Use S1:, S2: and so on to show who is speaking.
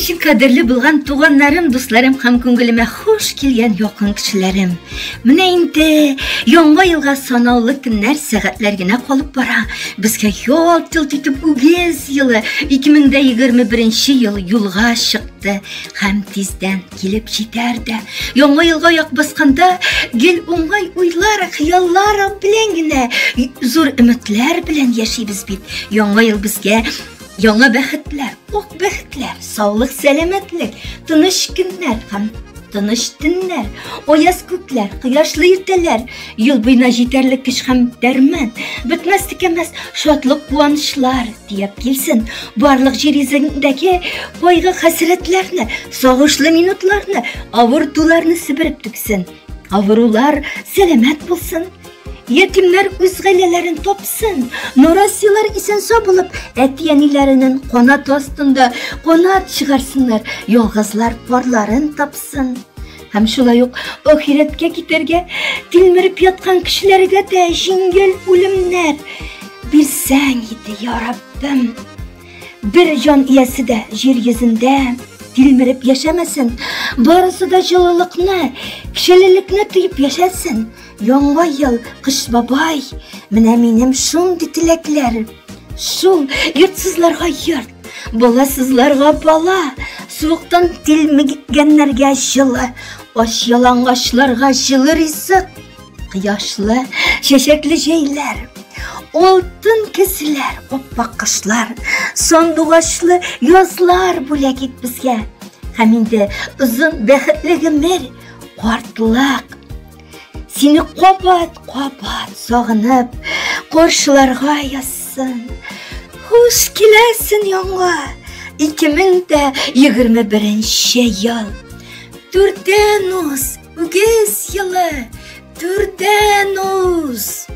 S1: için kadirli bulgan tuğanlarım, dostlarım hem көңелемә hoş kelgan yakın kişilerim. Менә инде яңа елга санаулы көннәр, сәгатьләр генә калып бара. Безгә ялт-йолт итеп үгез елы 2021 ел юлга чыкты һәм тиздән килеп җитәр дә. Яңа елга як басканда гел уңай уйлар, хыяллар белән генә, зур өметләр белән яшибез бит. Яңа ел безгә яңа бәхетләр, ак бәхетләр, саулык, сәламәтлек, тыныч көннәр һәм тыныч төннәр, аяз күкләр, кояшлы иртәләр, ел буена җитәрлек көч һәм дәрман, бетмәс тикәнмәс шатлык, куанычлар тияп килсен. Барлык җир йөзендәге кайгы, хәсрәтләрне, сагышлы минутларны, авыртуларны сибереп түксен. Авырулар сәламәт булсын. Yetimler üz gailelerin topsun, norasyalar isen bulup әти-әниләренең kanat astında kanat çıgarsınlar, yolgızlar parların tapsın. Hem şulay uк ahiretke giderge tilmirip yatkan kişilerge de jingel ölümler bir sen idi ya Rabbim. Bir can iyesi de yer yüzünde tilmirip yaşamasın, barısı da жылылыкны, kişililikni tuyup yaşasın. Яңа ел, кыш бабай, менә минем шундый теләкләр. Шул йортсызларга йорт, баласызларга бала, суыктан тилмәгәннәргә җылы, аш ялангачларга җылы ризык, кояшлы, чәчәкле җәйләр, алтын кеселәр, оппак кышлар, сандугачлы язлар бүләк ит безгә. Һәм инде озын бәхетле гомер, картлык seni qabat sağınıp, qarşılarga yazsın. Hoş kilesin yaңа 2021 yıl. Türden uz, ügez yılı, türden uz.